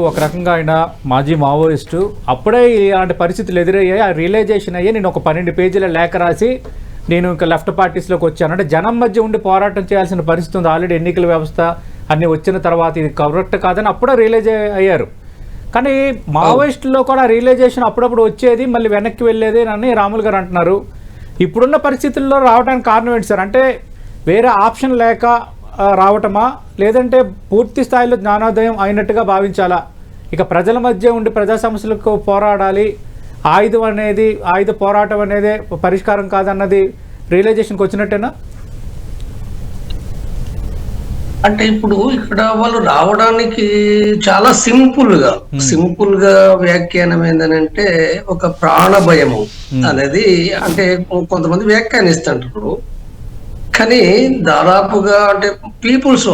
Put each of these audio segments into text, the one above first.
ఒక రకంగా ఆయన మాజీ మావోయిస్టు. అప్పుడే ఇలాంటి పరిస్థితులు ఎదురయ్యాయి. ఆ రియలైజేషన్ అయ్యి నేను ఒక 12 పేజీల లేఖ రాసి నేను ఇంకా లెఫ్ట్ పార్టీస్లోకి వచ్చాను. అంటే జనం మధ్య ఉండి పోరాటం చేయాల్సిన పరిస్థితి ఉంది. ఆల్రెడీ ఎన్నికల వ్యవస్థ అన్నీ వచ్చిన తర్వాత ఇది కరెక్ట్ కాదని అప్పుడే రియలైజ్ అయ్యారు. కానీ మావోయిస్టుల్లో కూడా రియలైజేషన్ అప్పుడప్పుడు వచ్చేది, మళ్ళీ వెనక్కి వెళ్ళేది అని రాములు గారు అంటున్నారు. ఇప్పుడున్న పరిస్థితుల్లో రావడానికి కారణం ఏంటి సార్? అంటే వేరే ఆప్షన్ లేక రావటమా, లేదంటే పూర్తి స్థాయిలో జ్ఞానోదయం అయినట్టుగా భావించాలా? ఇక ప్రజల మధ్య ఉండి ప్రజా సమస్యలకు పోరాడాలి, ఆయుధ పోరాటం అనేది పరిష్కారం కాదన్నది రియలైజేషన్కి వచ్చినట్టేనా? అంటే ఇప్పుడు ఇక్కడ వాళ్ళు రావడానికి చాలా సింపుల్ గా వ్యాఖ్యానం ఏంటంటే ఒక ప్రాణ భయము అనేది, అంటే కొంతమంది వ్యాఖ్యానిస్తుంటారు. కానీ దాదాపుగా అంటే పీపుల్స్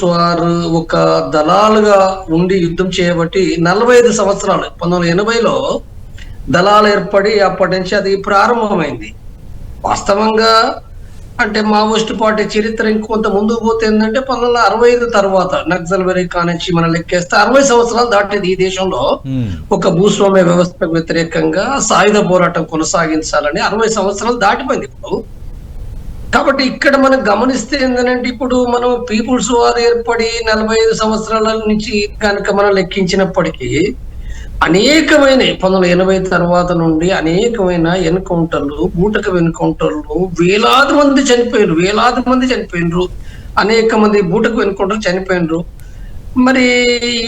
వార్ ఒక దళాలుగా ఉండి యుద్ధం చేయబట్టి 45 సంవత్సరాలు 1980లో దళాలు ఏర్పడి అప్పటి నుంచి అది ప్రారంభమైంది. వాస్తవంగా అంటే మావోయిస్ట్ పార్టీ చరిత్ర ఇంకొంత ముందుకు పోతే ఏంటంటే 1965 తర్వాత నక్సల్బరీ కానించి మనం లెక్కేస్తే 60 సంవత్సరాలు దాటింది. ఈ దేశంలో ఒక భూస్వామ్య వ్యవస్థకు వ్యతిరేకంగా సాయుధ పోరాటం కొనసాగించాలని 60 సంవత్సరాలు దాటిపోయింది ఇప్పుడు. కాబట్టి ఇక్కడ మనం గమనిస్తే ఏంటంటే ఇప్పుడు మనం పీపుల్స్ వార్ ఏర్పడి 45 సంవత్సరాల నుంచి కనుక మనం లెక్కించినప్పటికీ అనేకమైన 1980 తర్వాత నుండి అనేకమైన ఎన్కౌంటర్లు, బూటకపు ఎన్కౌంటర్లు, వేలాది మంది చనిపోయినరు, అనేక మంది బూటకపు ఎన్కౌంటర్లు చనిపోయినరు. మరి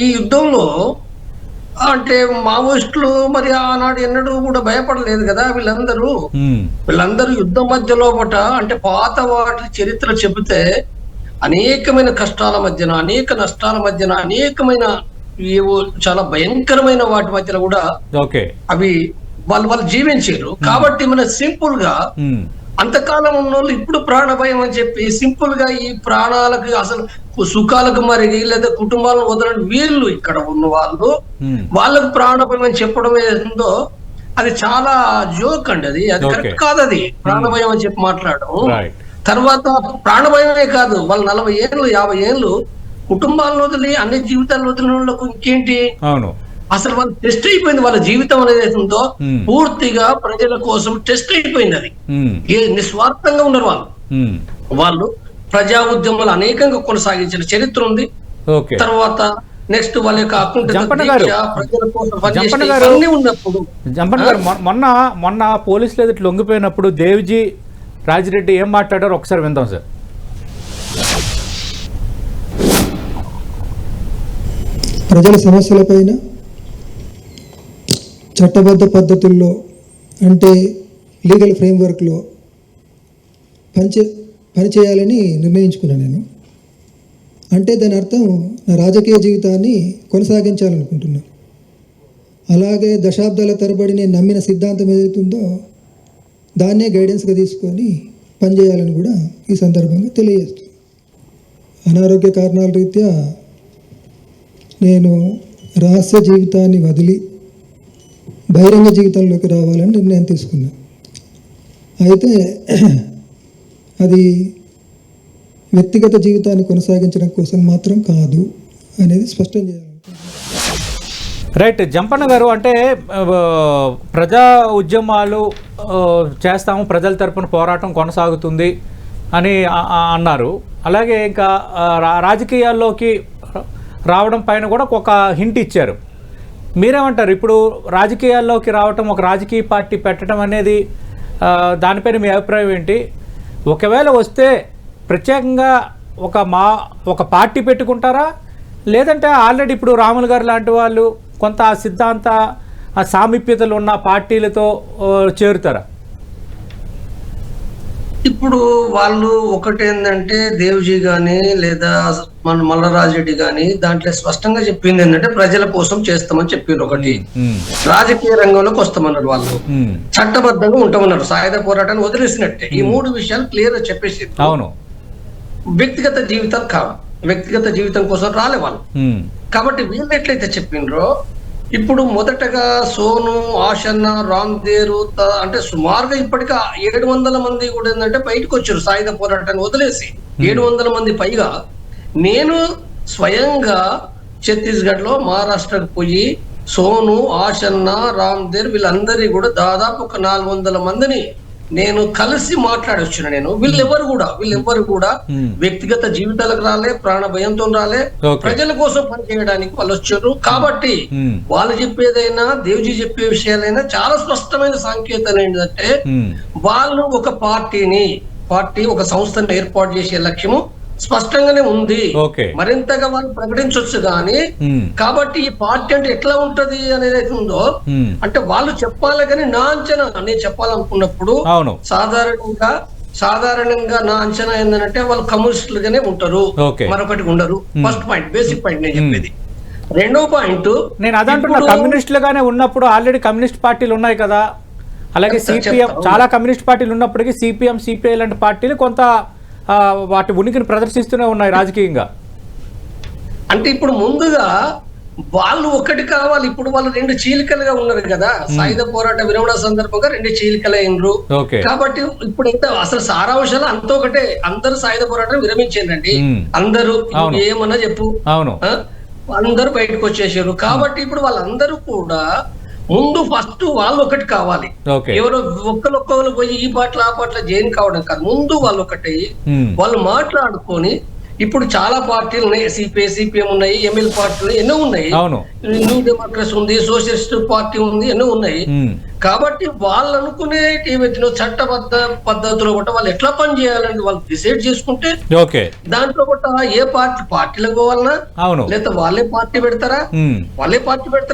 ఈ యుద్ధంలో అంటే మావోయిస్టులు మరి ఆనాడు ఎన్నడూ కూడా భయపడలేదు కదా. వీళ్ళందరూ యుద్ధం మధ్యలో అంటే పాత వాటి చరిత్ర చెబితే అనేకమైన కష్టాల మధ్యన, అనేక నష్టాల మధ్యన, అనేకమైన ఏవో చాలా భయంకరమైన వాటి మధ్యలో కూడా అవి వాళ్ళు జీవించారు. కాబట్టి మన సింపుల్ గా అంతకాలం ఉన్న వాళ్ళు ఇప్పుడు ప్రాణభయం అని చెప్పి సింపుల్ గా ఈ ప్రాణాలకు అసలు సుఖాలకు మరిగి లేదా కుటుంబాలను వదలని వీళ్ళు ఇక్కడ ఉన్న వాళ్ళకు ప్రాణభయం అని చెప్పడం ఏదో అది చాలా జోక్ అండి. అది కరెక్ట్ కాదు. అది ప్రాణభయం అని చెప్పి మాట్లాడడం. తర్వాత ప్రాణభయమే కాదు, వాళ్ళు 40 ఏళ్ళు 50 ఏళ్ళు కుటుంబాలను వదిలి అన్ని జీవితాలను వదిలిన వాళ్ళకు ఇంకేంటి, అసలు వాళ్ళు టెస్ట్ అయిపోయింది. వాళ్ళ జీవితం అనేది ఉందో పూర్తిగా ప్రజల కోసం టెస్ట్ అయిపోయింది. అది నిస్వార్థంగా ఉన్నారు వాళ్ళు ప్రజా ఉద్యమాలు అనేకంగా కొనసాగించిన చరిత్ర ఉంది. తర్వాత నెక్స్ట్ వాళ్ళ యొక్క మొన్న పోలీసులు ఎదుటి లొంగిపోయినప్పుడు దేవ్జీ రాజిరెడ్డి ఏం మాట్లాడారో ఒకసారి విందాం సార్. ప్రజల సమస్యలపైన చట్టబద్ధ పద్ధతుల్లో అంటే లీగల్ ఫ్రేమ్వర్క్లో పనిచేయాలని నిర్ణయించుకున్నాను నేను. అంటే దాని అర్థం నా రాజకీయ జీవితాన్ని కొనసాగించాలనుకుంటున్నాను. అలాగే దశాబ్దాల తరబడి నేను నమ్మిన సిద్ధాంతం ఏదైతుందో దాన్నే గైడెన్స్గా తీసుకొని పనిచేయాలని కూడా ఈ సందర్భంగా తెలియజేస్తున్నాను. అనారోగ్య కారణాల రీత్యా నేను రహస్య జీవితాన్ని వదిలి బహిరంగ జీవితంలోకి రావాలని నిర్ణయం తీసుకున్నాను. అయితే అది వ్యక్తిగత జీవితాన్ని కొనసాగించడం కోసం మాత్రం కాదు అనేది స్పష్టం చేయాలి. రైట్ జంపన్న గారు, అంటే ప్రజా ఉద్యమాలు చేస్తాము, ప్రజల తరపున పోరాటం కొనసాగుతుంది అని అన్నారు. అలాగే ఇంకా రాజకీయాల్లోకి రావడం పైన కూడా ఒక హింట్ ఇచ్చారు. మీరేమంటారు? ఇప్పుడు రాజకీయాల్లోకి రావటం, ఒక రాజకీయ పార్టీ పెట్టడం అనేది దానిపైన మీ అభిప్రాయం ఏంటి? ఒకవేళ వస్తే ప్రత్యేకంగా ఒక పార్టీ పెట్టుకుంటారా, లేదంటే ఆల్రెడీ ఇప్పుడు రాములు గారు లాంటి వాళ్ళు కొంత సిద్ధాంత సామీప్యతలు ఉన్న పార్టీలతో చేరుతారా? ఇప్పుడు వాళ్ళు ఒకటేందంటే దేవ్జీ గాని లేదా మన మల్లరాజరెడ్డి గాని దాంట్లో స్పష్టంగా చెప్పింది ఏంటంటే ప్రజల కోసం చేస్తామని చెప్పిండ్రు. ఒకటి రాజకీయ రంగంలోకి వస్తామన్నారు, వాళ్ళు చట్టబద్ధంగా ఉంటామన్నారు, సాయుధ పోరాటాన్ని వదిలేసినట్టే. ఈ 3 విషయాలు క్లియర్ గా చెప్పేసి అవును వ్యక్తిగత జీవితాలు కావు, వ్యక్తిగత జీవితం కోసం రాలే వాళ్ళు. కాబట్టి వీళ్ళు ఎట్లయితే చెప్పిండ్రో ఇప్పుడు మొదటగా సోను, ఆశన్న, రామ్దేరు అంటే సుమారుగా ఇప్పటికే 700 మంది కూడా ఏంటంటే బయటకు వచ్చారు సాయుధ పోరాటాన్ని వదిలేసి. 700 మంది పైగా. నేను స్వయంగా ఛత్తీస్గఢ్ లో మహారాష్ట్రకు పోయి సోను, ఆశన్న, రామ్దేవ్ వీళ్ళందరినీ కూడా దాదాపు ఒక 400 మందిని నేను కలిసి మాట్లాడొచ్చిన. వీళ్ళెవ్వరు కూడా వ్యక్తిగత జీవితాలకు రాలే, ప్రాణ భయంతో రాలే, ప్రజల కోసం పనిచేయడానికి వాళ్ళు వచ్చారు. కాబట్టి వాళ్ళు చెప్పేదైనా, దేవ్జీ చెప్పే విషయాలైనా చాలా స్పష్టమైన సంకేతం ఏంటంటే వాళ్ళు ఒక పార్టీ ఒక సంస్థను ఏర్పాటు చేసే లక్ష్యము స్పష్టంగానే ఉంది. మరింతగా వాళ్ళు ప్రకటించవచ్చు కానీ, కాబట్టి ఈ పార్టీ అంటే ఎట్లా ఉంటది అనేది ఉందో అంటే వాళ్ళు చెప్పాలి. కానీ నా అంచనా, నేను చెప్పాలనుకున్నప్పుడు సాధారణంగా నా అంచనా ఏంటంటే వాళ్ళు కమ్యూనిస్టులుగానే ఉంటారు, మరొకటి ఉండరు. ఫస్ట్ పాయింట్, బేసిక్ పాయింట్ నేను చెప్పేది. రెండో పాయింట్, నేను అదంటున్నా, కమ్యూనిస్టులుగానే ఉన్నప్పుడు ఆల్రెడీ కమ్యూనిస్ట్ పార్టీలు ఉన్నాయి కదా, అలాగే సిపిఎం, చాలా కమ్యూనిస్ట్ పార్టీలు ఉన్నప్పటికీ సిపిఎం, సిపిఐ లాంటి పార్టీలు కొంత వాటి ఉనికిని ప్రదర్శిస్తూనే ఉన్నాయి రాజకీయంగా. అంటే ఇప్పుడు ముందుగా వాళ్ళు ఒకటి కావాలి. ఇప్పుడు వాళ్ళు 2 చీలికలుగా ఉన్నారు కదా, సాయుధ పోరాట విరమణ సందర్భంగా 2 చీలికలు అయినరు. కాబట్టి ఇప్పుడు ఎంత అసలు సారాంశాలు అంత ఒకటే, అందరూ సాయుధ పోరాటం విరమించారండి, అందరూ ఏమన్నా చెప్పు, అందరూ బయటకు వచ్చేసారు. కాబట్టి ఇప్పుడు వాళ్ళందరూ కూడా ముందు ఫస్ట్ వాళ్ళు ఒకటి కావాలి. ఎవరో ఒక్కరు పోయి ఈ పాటలు ఆ పాటలు జైన్ కావడం కాదు, ముందు వాళ్ళు ఒకటి వాళ్ళు మాట్లాడుకొని. ఇప్పుడు చాలా పార్టీలు ఉన్నాయి, సిపిఐ, సిపిఎం ఉన్నాయి, ఎంఎల్ పార్టీలు ఎన్నో ఉన్నాయి, న్యూ డెమోక్రసీ ఉంది, సోషలిస్ట్ పార్టీ ఉంది, ఎన్నో ఉన్నాయి. కాబట్టి వాళ్ళు అనుకునే చట్టబద్ధ పద్ధతిలో కూడా వాళ్ళు ఎట్లా పని చేయాలని వాళ్ళు డిసైడ్ చేసుకుంటే, దాంట్లో కూడా ఏ పార్టీలకు పోవాలన్నా లేదా వాళ్ళే పార్టీ పెడతారా,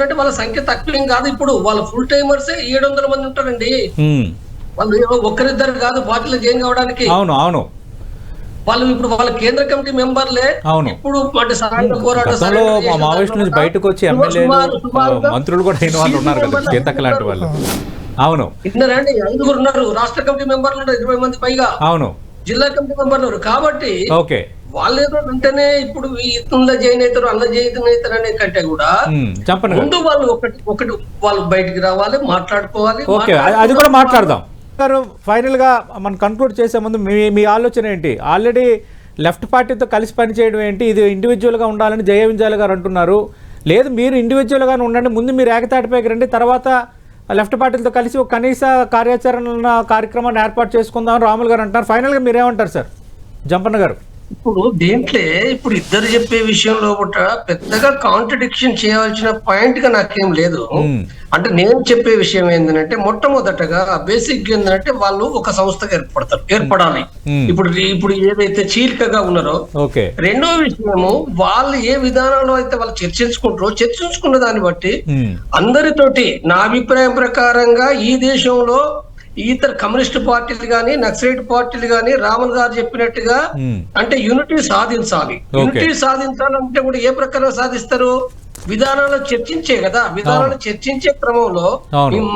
అంటే వాళ్ళ సంఖ్య తక్కువ కాదు. ఇప్పుడు వాళ్ళ ఫుల్ టైమర్సే 700 మంది ఉంటారండి. వాళ్ళు ఒక్కరిద్దరు కాదు పార్టీలో జాయిన్ కావడానికి. వాళ్ళు ఇప్పుడు వాళ్ళ కేంద్ర కమిటీ మెంబర్లే. ఇప్పుడు మావోయిస్ట్ నుంచి బయటకు వచ్చి ఎమ్మెల్యేలు, మంత్రులు కూడా అయిన వాళ్ళు ఉన్నారు కదా, సీతక్క లాంటి వాళ్ళు. విన్నారండి, 5 ఉన్నారు రాష్ట్ర కమిటీ మెంబర్లు, 20 మంది పైగా జిల్లా కమిటీ మెంబర్లు. కాబట్టి వాళ్ళు ఏదో వెంటనే ఇప్పుడు ఇందులో జాయిన్ అవుతారు, అందులో జాయిన్ అవుతారు అనే కంటే కూడా ముందు వాళ్ళు ఒకటి వాళ్ళు బయటికి రావాలి, మాట్లాడుకోవాలి. అది కూడా మాట్లాడదాం. ఫైనల్ గా మనం కన్క్లూడ్ చేసే ముందు మీ ఆలోచన ఏంటి? ఆల్రెడీ లెఫ్ట్ పార్టీతో కలిసి పనిచేయడం ఏంటి? ఇది ఇండివిజువల్ గా ఉండాలని జయవింజాల గారు అంటున్నారు. లేదు, మీరు ఇండివిజువల్ గానే ఉండండి, ముందు మీరు ఏకతాటిపైకి రండి, తర్వాత లెఫ్ట్ పార్టీలతో కలిసి ఒక కనీస కార్యాచరణ కార్యక్రమాన్ని ఏర్పాటు చేసుకుందాం రాములు గారు అంటున్నారు. ఫైనల్ గా మీరేమంటారు సార్ జంపన్న గారు? ఇప్పుడు దీంట్లో ఇప్పుడు ఇద్దరు చెప్పే విషయంలో కూడా పెద్దగా కాంట్రడిక్షన్ చేయాల్సిన పాయింట్ గా నాకేం లేదు. అంటే నేను చెప్పే విషయం ఏంటంటే, మొట్టమొదటగా బేసిక్ ఏంటంటే వాళ్ళు ఒక సంస్థగా ఏర్పడాలి. ఇప్పుడు ఏదైతే చీలికగా ఉన్నారో. రెండో విషయము, వాళ్ళు ఏ విధానంలో అయితే వాళ్ళు చర్చించుకున్న దాన్ని బట్టి అందరితోటి నా అభిప్రాయం ప్రకారంగా ఈ దేశంలో ఇతర కమ్యూనిస్ట్ పార్టీలు గాని, నక్సలైట్ పార్టీలు గాని రామన్ గారు చెప్పినట్టుగా అంటే యూనిటీ సాధించాలి. యూనిటీ సాధించాలంటే కూడా ఏ ప్రకారం సాధిస్తారు? విధానాలు చర్చించే కదా, విధానాలు చర్చించే క్రమంలో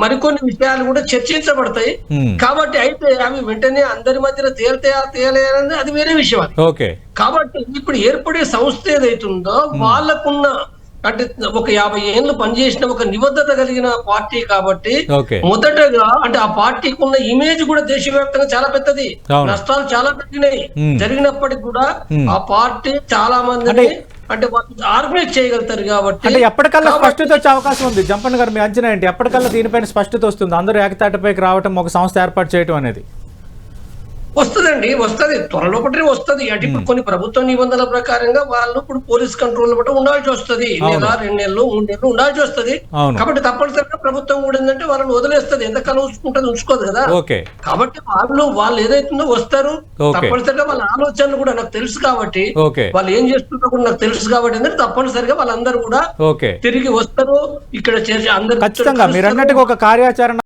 మరికొన్ని విషయాలు కూడా చర్చించబడతాయి. కాబట్టి అయితే అవి వెంటనే అందరి మధ్యలో తేలేయాలని అది వేరే విషయం. కాబట్టి ఇప్పుడు ఏర్పడే సంస్థ ఏదైతుందో వాళ్ళకున్న అంటే ఒక 50 ఏళ్ళు పనిచేసిన ఒక నిబద్ధత కలిగిన పార్టీ కాబట్టి మొదటగా అంటే ఆ పార్టీకి ఉన్న ఇమేజ్ కూడా దేశవ్యాప్తంగా చాలా పెద్దది, నష్టాలు చాలా తగ్గినాయి. జరిగినప్పటికీ కూడా ఆ పార్టీ చాలా మందిని అంటే ఆర్గనైజ్ చేయగలుగుతారు. కాబట్టి అంటే ఎప్పటికల్లా స్పష్టత వచ్చే అవకాశం ఉంది. జంపన్న గారు మీ అంచనా ఏంటి? ఎప్పటికల్లా దీనిపైన స్పష్టత వస్తుంది, అందరూ ఏకతాటిపైకి రావటం, ఒక సంస్థ ఏర్పాటు చేయడం అనేది? వస్తుంది త్వరలోపటి వస్తుంది. అంటే ఇప్పుడు కొన్ని ప్రభుత్వ నిబంధనల ప్రకారంగా వాళ్ళు ఇప్పుడు పోలీస్ కంట్రోల్ బట్టి ఉండాల్సి వస్తుంది, 2 నెలలు 3 నెలలు ఉండాల్సి వస్తుంది. కాబట్టి తప్పనిసరిగా ప్రభుత్వం కూడా ఏంటంటే వాళ్ళని వదిలేస్తుంది, ఎంతకాలం ఉంచుకోదు కదా. కాబట్టి వాళ్ళు ఏదైతుందో వస్తారు, తప్పనిసరిగా వాళ్ళ ఆలోచనలు కూడా నాకు తెలుసు కాబట్టి, వాళ్ళు ఏం చేస్తున్నారో కూడా నాకు తెలుసు కాబట్టి ఏంటంటే తప్పనిసరిగా వాళ్ళందరూ కూడా తిరిగి వస్తారు. ఇక్కడ అందరూ ఖచ్చితంగా మీరు అన్నట్టుగా ఒక కార్యాచరణ